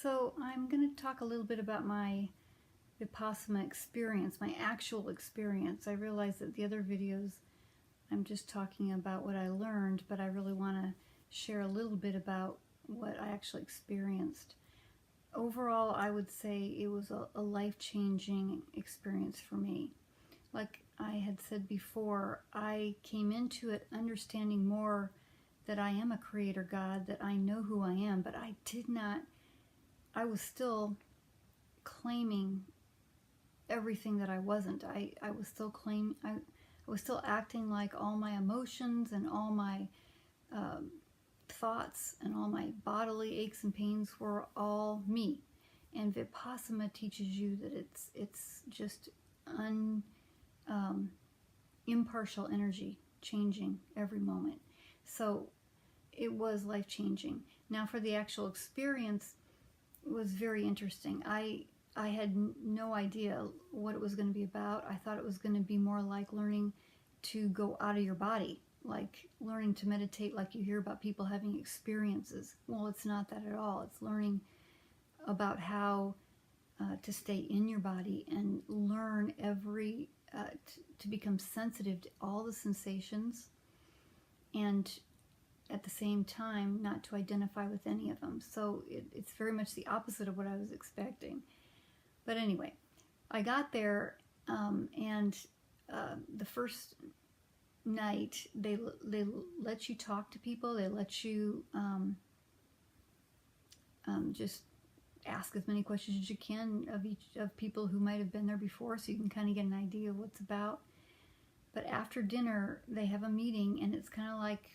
So I'm going to talk a little bit about my Vipassana experience, my actual experience. I realize that the other videos I'm just talking about what I learned, but I really want to share a little bit about what I actually experienced. Overall, I would say it was a life-changing experience for me. Like I had said before, I came into it understanding more that I am a creator God, that I know who I am, but I was still claiming everything that I wasn't. I was still acting like all my emotions and all my thoughts and all my bodily aches and pains were all me. And Vipassana teaches you that it's just impartial energy changing every moment. So it was life-changing. Now for the actual experience, it was very interesting. I had no idea what it was going to be about. I thought it was going to be more like learning to go out of your body, like learning to meditate, like you hear about people having experiences. Well, it's not that at all. It's learning about how to stay in your body and learn to become sensitive to all the sensations, and at the same time not to identify with any of them. So it's very much the opposite of what I was expecting. But anyway, I got there, and the first night they let you talk to people. They let you just ask as many questions as you can of people who might have been there before, so you can kind of get an idea of what's about. But after dinner, they have a meeting, and it's kind of like,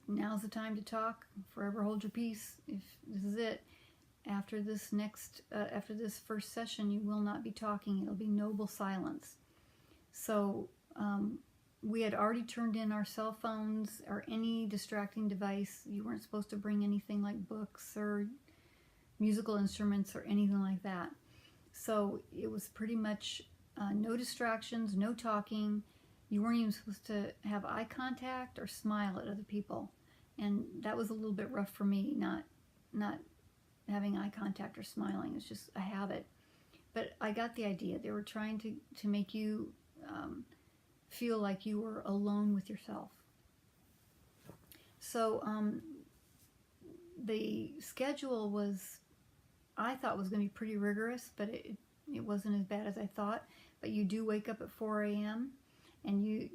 now's the time to talk. Forever hold your peace. If this is it. After this first session, you will not be talking. It'll be noble silence. So we had already turned in our cell phones or any distracting device. You weren't supposed to bring anything like books or musical instruments or anything like that. So it was pretty much no distractions, no talking. You weren't even supposed to have eye contact or smile at other people. And that was a little bit rough for me, not having eye contact or smiling. It's just a habit. But I got the idea. They were trying to make you feel like you were alone with yourself. So the schedule I thought was going to be pretty rigorous, but it wasn't as bad as I thought. But you do wake up at 4 a.m. and you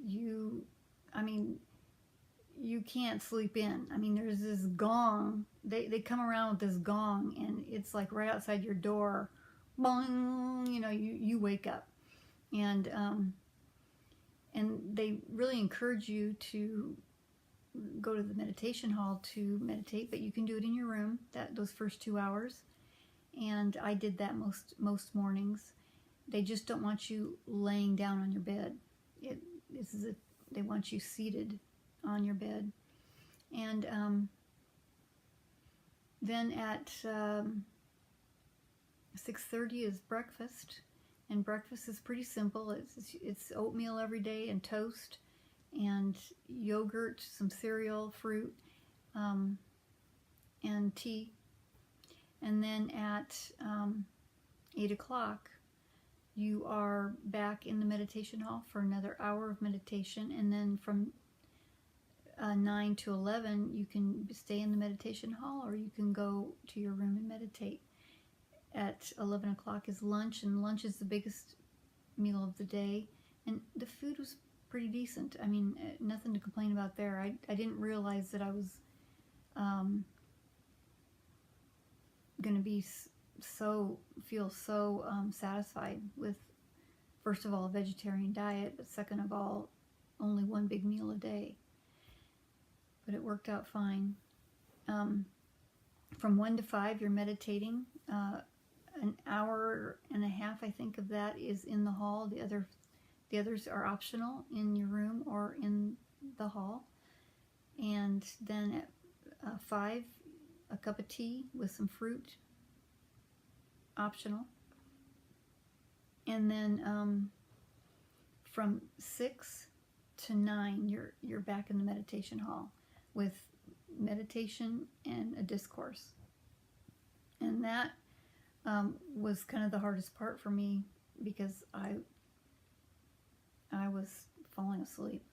can't sleep in. I mean, there's this gong. They come around with this gong, and it's like right outside your door. Bong, you wake up. And they really encourage you to go to the meditation hall to meditate, but you can do it in your room those first 2 hours. And I did that most mornings. They just don't want you laying down on your bed. They want you seated on your bed. And then at 6:30 is breakfast. And breakfast is pretty simple. It's oatmeal every day and toast and yogurt, some cereal, fruit, and tea. And then at 8 o'clock, you are back in the meditation hall for another hour of meditation. And then from 9 to 11, you can stay in the meditation hall, or you can go to your room and meditate. At 11 o'clock is lunch, and lunch is the biggest meal of the day. And the food was pretty decent. I mean, nothing to complain about there. I didn't realize that I was going to be feel so satisfied with, first of all, a vegetarian diet, but second of all, only one big meal a day. But it worked out fine. From 1 to 5, you're meditating. An hour and a half, I think, of that is in the hall. The others are optional in your room or in the hall. And then at 5, a cup of tea with some fruit, optional. And then from 6 to 9, you're back in the meditation hall with meditation and a discourse. And that was kind of the hardest part for me, because I was falling asleep.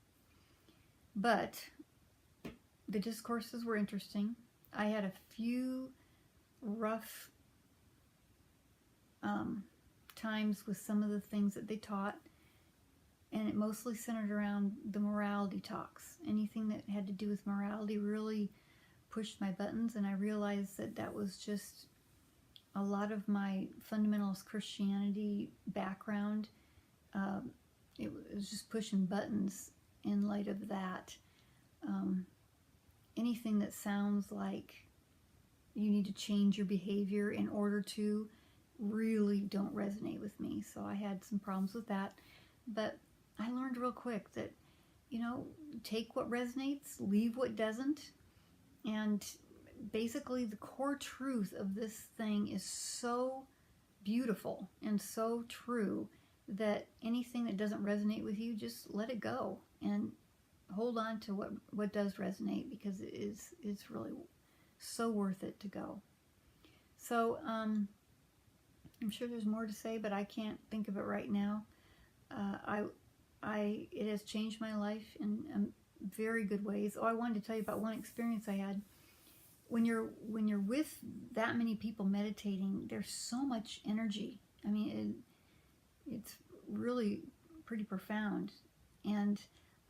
But the discourses were interesting. I had a few rough times with some of the things that they taught, and it mostly centered around the morality talks. Anything that had to do with morality really pushed my buttons, and I realized that that was just a lot of my fundamentalist Christianity background. It was just pushing buttons in light of that. Anything that sounds like you need to change your behavior in order to really don't resonate with me. So I had some problems with that. But I learned real quick that, take what resonates, leave what doesn't. And basically the core truth of this thing is so beautiful and so true that anything that doesn't resonate with you, just let it go and hold on to what does resonate, because it's really so worth it to go. So I'm sure there's more to say, but I can't think of it right now. It has changed my life in very good ways. Oh, I wanted to tell you about one experience I had. When you're with that many people meditating, there's so much energy. I mean, it's really pretty profound. And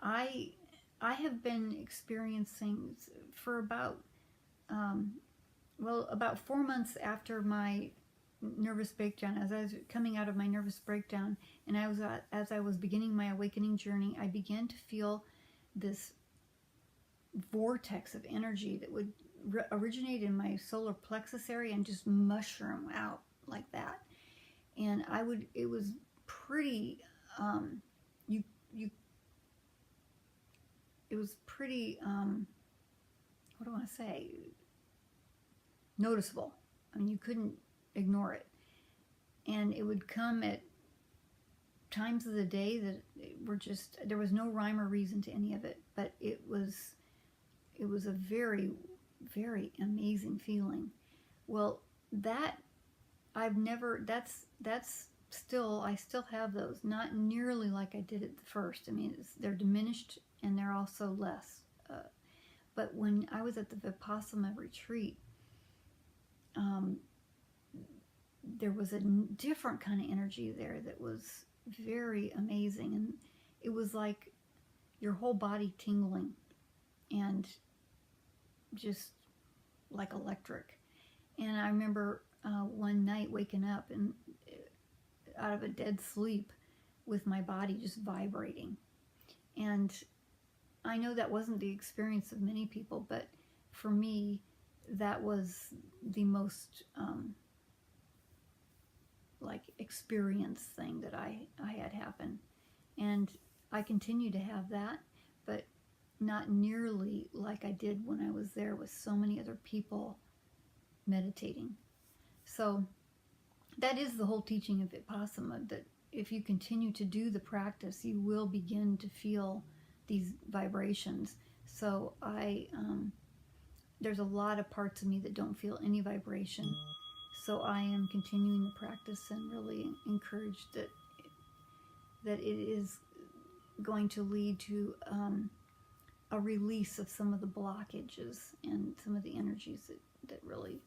I have been experiencing for about 4 months after my nervous breakdown, as I was coming out of my nervous breakdown, and as I was beginning my awakening journey, I began to feel this vortex of energy that would originate in my solar plexus area and just mushroom out like that. And it was pretty, it was pretty, what do I want to say, noticeable. I mean, you couldn't ignore it. And it would come at times of the day that were just, there was no rhyme or reason to any of it, but it was a very, very amazing feeling. Well, I still have those, not nearly like I did at the first. I mean, they're diminished and they're also less. But when I was at the Vipassana retreat, there was a different kind of energy there that was very amazing, and it was like your whole body tingling and just like electric. And I remember one night waking up and out of a dead sleep with my body just vibrating. And I know that wasn't the experience of many people, but for me, that was the most experience thing that I had happen. And I continue to have that, but not nearly like I did when I was there with so many other people meditating. So that is the whole teaching of Vipassana, that if you continue to do the practice, you will begin to feel these vibrations. So there's a lot of parts of me that don't feel any vibration. So I am continuing the practice and really encouraged that it is going to lead to a release of some of the blockages and some of the energies that really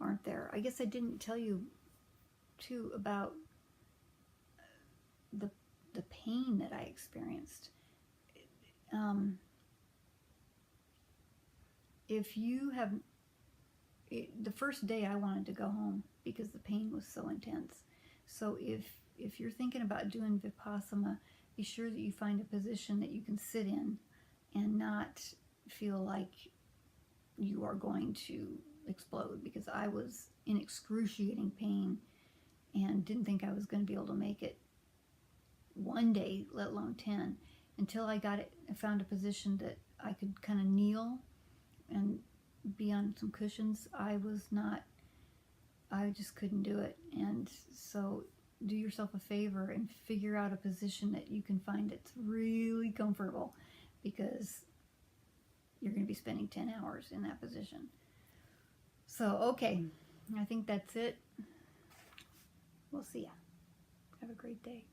aren't there. I guess I didn't tell you too about the pain that I experienced. The first day I wanted to go home because the pain was so intense. So if you're thinking about doing Vipassana, be sure that you find a position that you can sit in and not feel like you are going to explode, because I was in excruciating pain and didn't think I was going to be able to make it one day, let alone 10, until I found a position that I could kind of kneel and be on some cushions. I just couldn't do it. And so do yourself a favor and figure out a position that you can find that's really comfortable, because you're going to be spending 10 hours in that position. So, okay, I think that's it. We'll see ya. Have a great day.